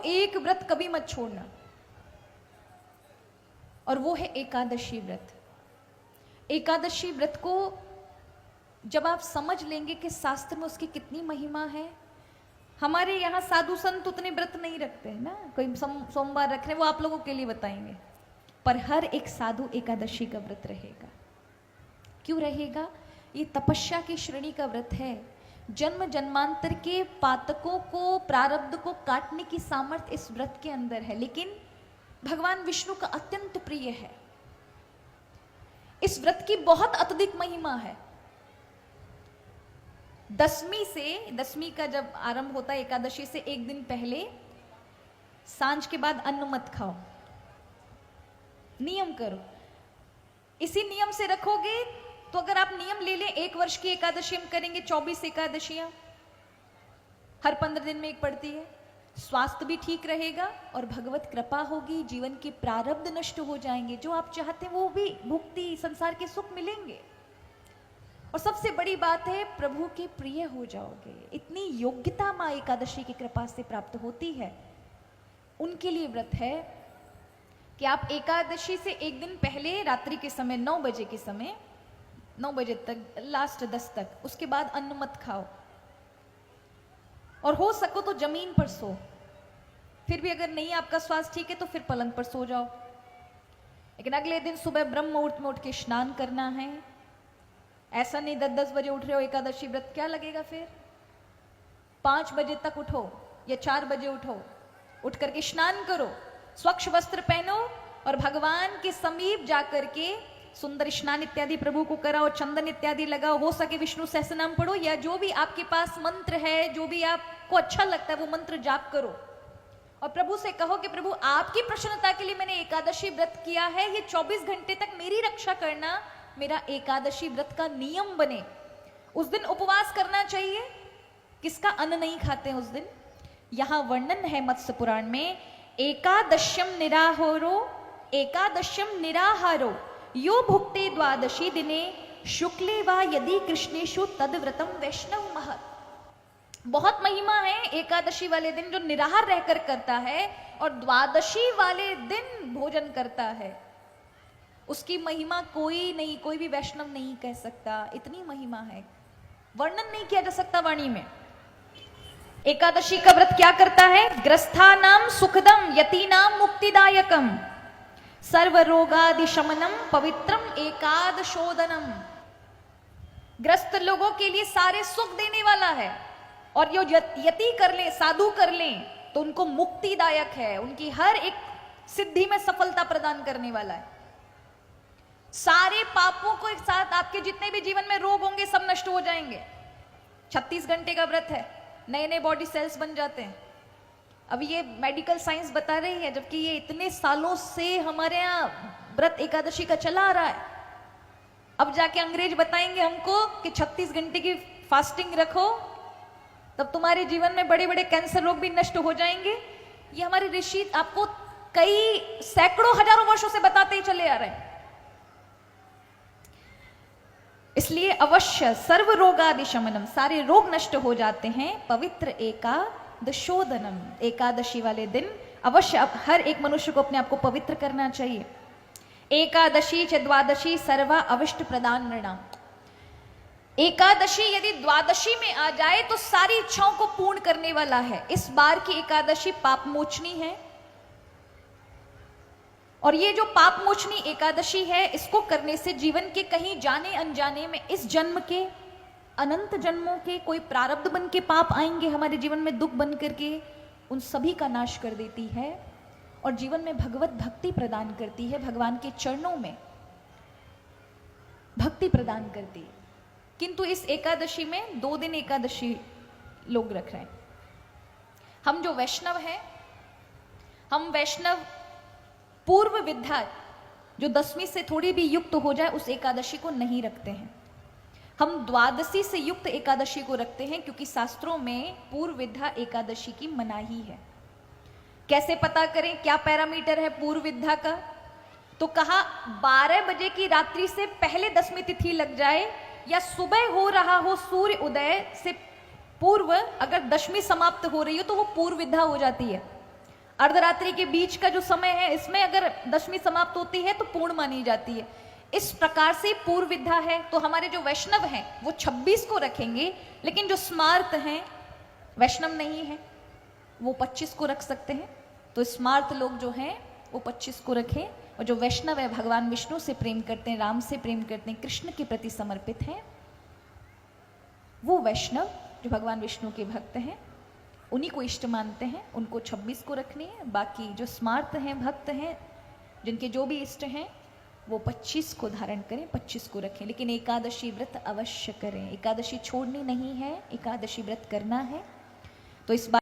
एक व्रत कभी मत छोड़ना, और वो है एकादशी व्रत। एकादशी व्रत को जब आप समझ लेंगे कि शास्त्र में उसकी कितनी महिमा है। हमारे यहाँ साधु संत उतने व्रत नहीं रखते हैं ना, कोई सोमवार रख रहे हैं, वो आप लोगों के लिए बताएंगे, पर हर एक साधु एकादशी का व्रत रहेगा। क्यों रहेगा? ये तपस्या की श्रेणी का व्रत है। जन्म जन्मांतर के पातकों को, प्रारब्ध को काटने की सामर्थ्य इस व्रत के अंदर है, लेकिन भगवान विष्णु का अत्यंत प्रिय है। इस व्रत की बहुत अत्यधिक महिमा है। दसवीं का जब आरंभ होता है, एकादशी से एक दिन पहले सांझ के बाद अन्न मत खाओ, नियम करो। इसी नियम से रखोगे तो अगर आप नियम ले लें, 1 वर्ष की एकादशी हम करेंगे, 24 एकादशियां हर 15 दिन में एक पड़ती है, स्वास्थ्य भी ठीक रहेगा और भगवत कृपा होगी, जीवन के प्रारब्ध नष्ट हो जाएंगे, जो आप चाहते हैं वो भी भुक्ति, संसार के सुख मिलेंगे, और सबसे बड़ी बात है प्रभु के प्रिय हो जाओगे। इतनी योग्यता मां एकादशी की कृपा से प्राप्त होती है। उनके लिए व्रत है कि आप एकादशी से एक दिन पहले रात्रि के समय 9 बजे के समय, 9 बजे तक, लास्ट 10 तक, उसके बाद अन्न मत खाओ, और हो सको तो जमीन पर सो। फिर भी अगर नहीं आपका स्वास्थ्य ठीक है तो फिर पलंग पर सो जाओ, लेकिन अगले दिन सुबह ब्रह्म मुहूर्त में उठ के स्नान करना है। ऐसा नहीं 10-10 बजे उठ रहे हो, एकादशी व्रत क्या लगेगा फिर? 5 बजे तक उठो या 4 बजे उठो, उठ करके स्नान करो, स्वच्छ वस्त्र पहनो और भगवान के समीप जाकर के सुंदर स्नान इत्यादि प्रभु को कराओ, चंदन इत्यादि लगाओ, हो सके विष्णु सहस्रनाम पढ़ो, या जो भी आपके पास मंत्र है, जो भी आपको अच्छा लगता है वो मंत्र जाप करो, और प्रभु से कहो कि प्रभु आपकी प्रसन्नता के लिए मैंने एकादशी व्रत किया है, ये 24 घंटे तक मेरी रक्षा करना, मेरा एकादशी व्रत का नियम बने। उस दिन उपवास करना चाहिए, किसका अन्न नहीं खाते हैं उस दिन। यहां वर्णन है मत्स्य पुराण में, एकादश्यम निराहारो यो भुक्ते द्वादशी दिने शुक्ले वा यदि कृष्णेशु तद व्रतम वैष्णव महत्। बहुत महिमा है एकादशी वाले दिन जो निराहार रहकर करता है और द्वादशी वाले दिन भोजन करता है, उसकी महिमा कोई नहीं, कोई भी वैष्णव नहीं कह सकता, इतनी महिमा है, वर्णन नहीं किया जा सकता वाणी में। एकादशी का व्रत क्या करता है? ग्रस्थानाम सुखदम यतीनाम मुक्तिदायकम सर्व रोगादि शमनम पवित्रम एकादशोदनम। ग्रस्त लोगों के लिए सारे सुख देने वाला है, और जो यति कर ले, साधु कर ले, तो उनको मुक्तिदायक है, उनकी हर एक सिद्धि में सफलता प्रदान करने वाला है। सारे पापों को एक साथ, आपके जितने भी जीवन में रोग होंगे सब नष्ट हो जाएंगे। 36 घंटे का व्रत है, नए नए बॉडी सेल्स बन जाते हैं। अभी ये मेडिकल साइंस बता रही है, जबकि ये इतने सालों से हमारे यहाँ व्रत एकादशी का चला आ रहा है। अब जाके अंग्रेज बताएंगे हमको कि 36 घंटे की फास्टिंग रखो, तब तुम्हारे जीवन में बड़े बड़े कैंसर रोग भी नष्ट हो जाएंगे। ये हमारे ऋषि आपको कई सैकड़ों हजारों वर्षों से बताते ही चले आ रहे हैं। इसलिए अवश्य सर्व रोगादि शमनम, सारे रोग नष्ट हो जाते हैं, पवित्र एकादशोदनम, एकादशी वाले दिन अवश्य हर एक मनुष्य को अपने आप को पवित्र करना चाहिए। एकादशी च द्वादशी सर्वा अविष्ट प्रदान नृणाम। एकादशी यदि द्वादशी में आ जाए तो सारी इच्छाओं को पूर्ण करने वाला है। इस बार की एकादशी पाप मोचनी है, और ये जो पाप मोचनी एकादशी है, इसको करने से जीवन के कहीं जाने अनजाने में, इस जन्म के, अनंत जन्मों के कोई प्रारब्ध बन के पाप आएंगे हमारे जीवन में, दुख बन करके, उन सभी का नाश कर देती है और जीवन में भगवत भक्ति प्रदान करती है, भगवान के चरणों में भक्ति प्रदान करती है। किंतु इस एकादशी में 2 दिन एकादशी लोग रख रहे हैं। हम जो वैष्णव हैं, हम वैष्णव पूर्व विद्या जो 10वीं से थोड़ी भी युक्त हो जाए उस एकादशी को नहीं रखते हैं। हम द्वादशी से युक्त एकादशी को रखते हैं, क्योंकि शास्त्रों में पूर्व विद्या एकादशी की मनाही है। कैसे पता करें क्या पैरामीटर है पूर्व विद्या का? तो कहा 12 बजे की रात्रि से पहले 10वीं तिथि लग जाए, या सुबह हो रहा हो सूर्य उदय से पूर्व अगर 10वीं समाप्त हो रही हो तो वो पूर्व विद्या हो जाती है। अर्धरात्रि के बीच का जो समय है, इसमें अगर दशमी समाप्त होती है तो पूर्ण मानी जाती है। इस प्रकार से पूर्व विधा है। तो हमारे जो वैष्णव हैं वो 26 को रखेंगे, लेकिन जो स्मार्त हैं, वैष्णव नहीं है, वो 25 को रख सकते हैं। तो स्मार्त लोग जो हैं वो 25 को रखें, और जो वैष्णव है, भगवान विष्णु से प्रेम करते हैं, राम से प्रेम करते हैं, कृष्ण के प्रति समर्पित हैं, वो वैष्णव जो भगवान विष्णु के भक्त हैं, उन्हीं को इष्ट मानते हैं, उनको 26 को रखनी है। बाकी जो स्मार्त हैं, भक्त हैं, जिनके जो भी इष्ट हैं, वो 25 को धारण करें, 25 को रखें। लेकिन एकादशी व्रत अवश्य करें, एकादशी छोड़नी नहीं है, एकादशी व्रत करना है। तो इस बात